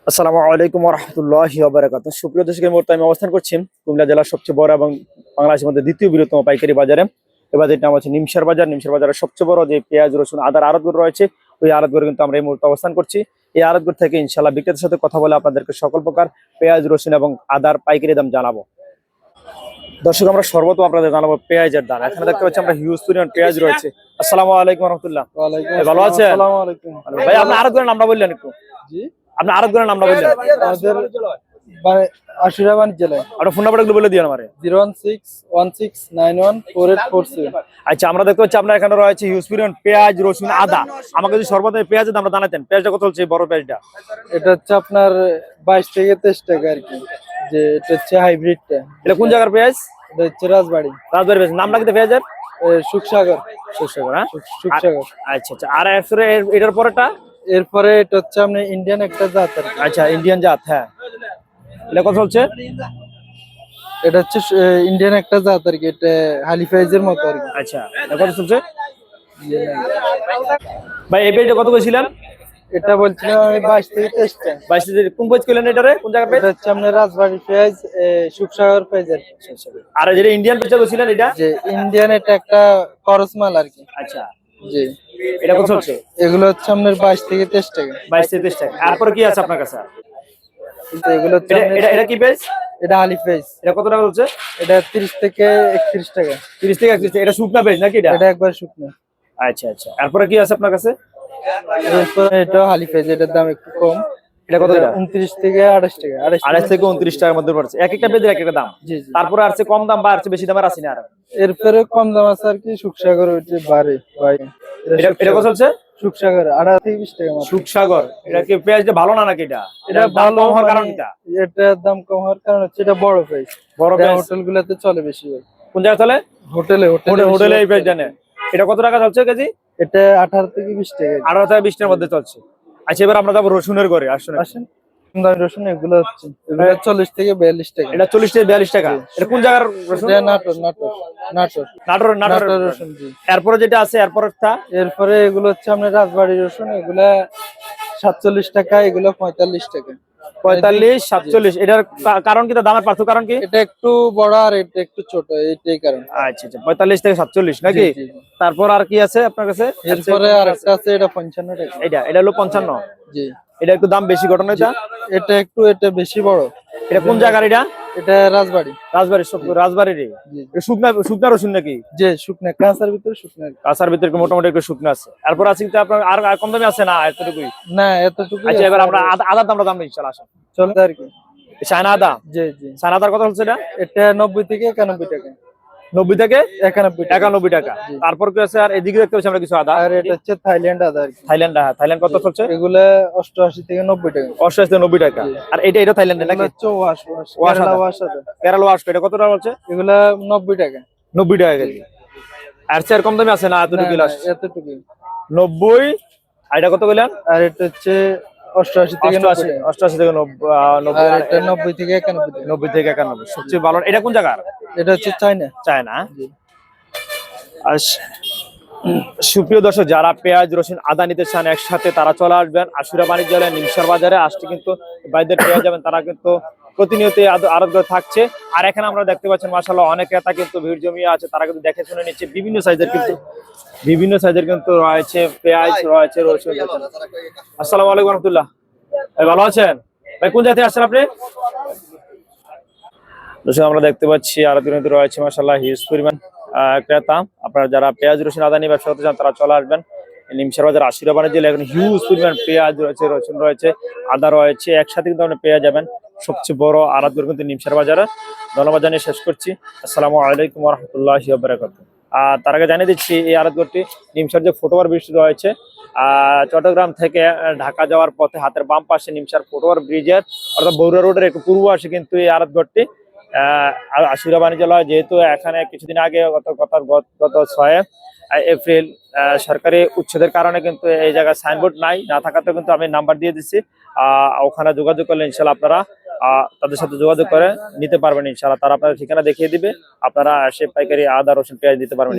আসসালামু আলাইকুম ওয়া রাহমাতুল্লাহি ওয়া বারাকাতুহু। সুপ্রিয় দর্শক, এই মুহূর্তে আমি অবস্থান করছি কুমিল্লা জেলার সবচেয়ে বড় এবং বাংলাদেশের মধ্যে দ্বিতীয় বৃহত্তম পাইকারি বাজারে। এই বাজারটির নাম হচ্ছে নিমসার বাজার। নিমসার বাজারের সবচেয়ে বড় যে পেঁয়াজ, রসুন, আদার আড়তগুলো রয়েছে, ওই আড়তগুলো কিন্তু আমরা এই মুহূর্তে অবস্থান করছি। এই আড়তগুলো থেকে ইনশাআল্লাহ বিক্রেতার সাথে কথা বলে আপনাদেরকে সকল প্রকার পেঁয়াজ, রসুন এবং আদার পাইকারি দাম জানাবো। দর্শক, আমরা সর্বপ্রথম আপনাদের জানাবো পেঁয়াজের দাম। এখানে দেখতে পাচ্ছি আমরা হিউজ পরিমাণ পেঁয়াজ রয়েছে। আসসালামু আলাইকুম ওয়া রাহমাতুল্লাহ। ভালো আছেন? আসসালামু আলাইকুম। ভাই, আপনার আড়তগুলোর নামটা বললেন একটু। জি, আপনার আড়তগুলোর নামটা বললেন। আমাদের আশুরা বাণিজ্য জেলায় আপনার ফোন নাম্বারটা বলে দিন আমারে। 01616914847। আচ্ছা, আমরা দেখতে পাচ্ছি আপনার এখানে রয়েছে হিউজ পরিমাণ পেঁয়াজ, রসুন, আদা। আমাকে যদি সর্বদাই পেঁয়াজের দামটা জানাতেন। পেঁয়াজটা কত হচ্ছে, বড় পেঁয়াজটা? এটা হচ্ছে আপনার 22 থেকে 23 টাকা আর কি। যে এটা হচ্ছে হাইব্রিডটা। এটা কোন জায়গার পেঁয়াজ? এটা হচ্ছে রাজবাড়ি রাজবাড়ি পেঁয়াজ। নাম লাগতে পেঁয়াজের সুখসাগর। সুসাগর, হ্যাঁ? সুখসাগর। আচ্ছা আচ্ছা। আর এটার পরেটা? এরপরে এটা হচ্ছে আপনার ইন্ডিয়ান একটা জাত আর কি। আচ্ছা, ইন্ডিয়ান জাত, হ্যাঁ। এটা কত হচ্ছে? এটা হচ্ছে ইন্ডিয়ান একটা জাত আর কি। এটা হালিফাইজের মতো আর কি। আচ্ছা, এটা কত চলছে ভাই? এই পেঁয়াজটা কত কইছিলেন? এটা বলছিলাম আমি 22 থেকে 23 টাকা। 22 কোন পেঁয়াজ কইলেন এটারে? কোন জায়গার পেঁয়াজ? এটা হচ্ছে আপনার রাজবাড়ি পেঁয়াজ, সুখসাগর পেঁয়াজ আর কি। আর যেটা ইন্ডিয়ান পেঁয়াজ কইছিলেন এটা? যে ইন্ডিয়ান এটা একটা করস মাল আর কি। আচ্ছা, জি, এটা কত চলছে? এগুলো হচ্ছে আপনার 22 থেকে 23 টাকা। 22 থেকে 23 টাকা। তারপরে কি আছে আপনার কাছে? কিন্তু এগুলো হচ্ছে এটা এটা এটা কি পেঁয়াজ? এটা হালিফ পেঁয়াজ। এটা কত টাকা চলছে? এটা 30 থেকে 31 টাকা। 30 থেকে 31 টাকা। এটা শুকনা পেঁয়াজ নাকি এটা? এটা একবার শুকনো। আচ্ছা আচ্ছা। তারপরে কি আছে আপনার কাছে? এরপরে এটা হালিফ পেঁয়াজ, এটার দাম একটু কম। এটা কত টাকা? 29 থেকে 28 টাকা। 28 থেকে 29 টাকার মধ্যে পড়ছে। এক একটা পেঁয়াজের এক একটা দাম। জি জি। তারপরে আর কম দাম বা আর বেশি দামের আছে না? আর এরপরে কম দাম আছে আর কি, সুখসাগর ওইটা বাড়ে ভাই। এটা কত চলছে? সুখসাগর 18 থেকে 20 টাকা মাত্র। সুখসাগর। এটা কি পেঁয়াজটা ভালো না নাকি? এটা এটা দাম ভালো কম হওয়ার মানে কারণ এটা? এটার দাম কম হওয়ার কারণ হচ্ছে এটা বড় পেঁয়াজ। বড় পেঁয়াজ হোটেল গুলাতে চলে বেশি ভাই। কোন জায়গায় চলে? হোটেলে হোটেলে এই পেঁয়াজ জানে। এটা কত টাকা চলছে কেজি? এটা 18 থেকে 20 টাকা। 18 থেকে 20 টাকার মধ্যে চলছে। আচ্ছা, এবার আমরা যাবো রসুনের ঘরে। আসুন। আসেন, দামি রসুন এগুলো হচ্ছে, এগুলো 40 থেকে 42 টাকা। এটা 40 থেকে 42 টাকা। এটা কোন জায়গার রসুন? এটা নাটোর নাটোর নাটোর নাটোর নাটোর রসুন। জি। এরপরে যেটা আছে এরপরটা? এরপরে এগুলো হচ্ছে আপনার রাজবাড়ি রসুন। এগুলা 47 টাকা, এগুলো 45 টাকা। 45, 47। এটার কারণ কি? দামের পার্থক্য কারণ কি? এটা একটু বড় আর এটা একটু ছোট, এইটাই কারণ। আচ্ছা আচ্ছা। 45 থেকে 47 নাকি? জি, জি। তারপর আর কি আছে আপনার কাছে? এরপরে আরেকটা আছে, এটা 55 টাকা। এটা হলো 55। জি। এটা একটু দাম বেশি ঘটনা এটা? এটা বেশি বড়। এটা কোন জায়গার এটা? এটা রাজবাড়ি। রাজবাড়ির জি। শুকনা শুকনা রসুন নাকি? যে শুকনা, কাঁচার ভিতরে শুকনা। কাঁচার ভিতরে মোটামুটি একটু শুকনা আছে। এরপর আছে কিন্তু আপনার আর কম দামে আছে না? এতটুকুই? না, এতটুকু। আচ্ছা, এবার আমরা আদার দামটা জানবো ইনশাআল্লাহ। আসুন। চলে আর কি। চায়না আদা। জি জি। চায়না আদার কত হচ্ছে এটা? এটা 90 থেকে 91 টাকা। 90 থেকে 91 টাকা। 91 টাকা। তারপর কি আছে? আর এদিকে দেখতে পাচ্ছি আমরা কিছু আদা। আর এটা হচ্ছে থাইল্যান্ড আদা আর কি। থাইল্যান্ড। হ্যাঁ, থাইল্যান্ড কত চলছে? এগুলা 88 থেকে 90 টাকা। 88 থেকে 90 টাকা। আর এটা থাইল্যান্ডের নাকি? এগুলা হচ্ছে ওয়াশ আদা। ওয়াশ আদা। কেরালা ওয়াশ। এটা কত টাকা বলছে? এগুলা 90 টাকা। 90 টাকা কেজি। আর চেয়ে কম দামে আছে না? এতটুকু না, লাস্ট এতটুকু। 90। আর এটা কত বললেন? আর এটা হচ্ছে 88 থেকে 90 টাকা। 88 থেকে 90। আর এটা 90 থেকে 91 টাকা। 90 থেকে 91। সবচেয়ে ভালো এটা কোন জায়গার? এটা হচ্ছে চায়না। চায়না। জি। আর সুপ্রিয় দর্শক, যারা পেঁয়াজ, রসুন, আদা নিতে চান একসাথে, তারা চলে আসবেন আশুরা বাণিজ্য জেলায় নিমসার বাজারে। আসতে কিন্তু বাইদের পেঁয়াজ যাবেন, তারা কিন্তু প্রতিনিয়ত আড়তগুলো থাকছে। আর এখানে আমরা দেখতে পাচ্ছেন মাশাআল্লাহ অনেক ক্রেতা কিন্তু ভিড় জমিয়ে আছে। তারা কিন্তু দেখে শুনে নিচ্ছে। বিভিন্ন সাইজের কিন্তু রয়েছে পেঁয়াজ, রয়েছে রসুন। আসসালামু আলাইকুম রহমতুল্লাহ। ভাই, ভালো আছেন? ভাই, কোন জায়গা থেকে আসছেন আপনি? দর্শক, আমরা দেখতে পাচ্ছি আড়ত কিন্তু রয়েছে মাশাআল্লাহ হিউজ পরিমাণ ক্রেতা। আপনারা যারা পেঁয়াজ, রসুন, আদা নিয়ে ব্যবসা করতে চান, তারা চলে আসবেন নিমসার বাজার আশুরা বাণিজ্য জেলায়। এখন হিউজ পরিমাণ পেঁয়াজ রয়েছে, রসুন রয়েছে, আদা রয়েছে। একসাথে কিন্তু আপনি পেয়ে যাবেন। সবচেয়ে বড় আড়তগুলো কিন্তু নিমসার বাজারে। ধন্যবাদ জানিয়ে শেষ করছি। আসসালামু আলাইকুম ওয়া রাহমাতুল্লাহি ওয়া বারাকাতুহু। আর তার আগে জানিয়ে দিচ্ছি এই আড়তগুলোটি নিমসার যে ফুটওভার ব্রিজ রয়েছে, চট্টগ্রাম থেকে ঢাকা যাওয়ার পথে হাতের বাম পাশে নিমসার ফুটওভার ব্রিজের অর্থাৎ বগুড়া রোডের একটু পূর্ব আসে কিন্তু এই আড়তঘরটি আশুরা বাণিজ্য জেলায়। যেহেতু এখানে কিছুদিন আগে গত 6 এপ্রিল সরকারি উচ্ছেদের কারণে কিন্তু এই জায়গায় সাইনবোর্ড না থাকাতে কিন্তু আমি নাম্বার দিয়ে দিচ্ছি। ওখানে যোগাযোগ করলে ইনশাল্লাহ আপনারা তাদের সাথে যোগাযোগ করে নিতে পারবেন ইনশাল্লাহ। তারা আপনার ঠিকানা দেখিয়ে দিবে, আপনারা এসে পাইকারি আদা, রসুন, পেঁয়াজ দিতে পারবেন।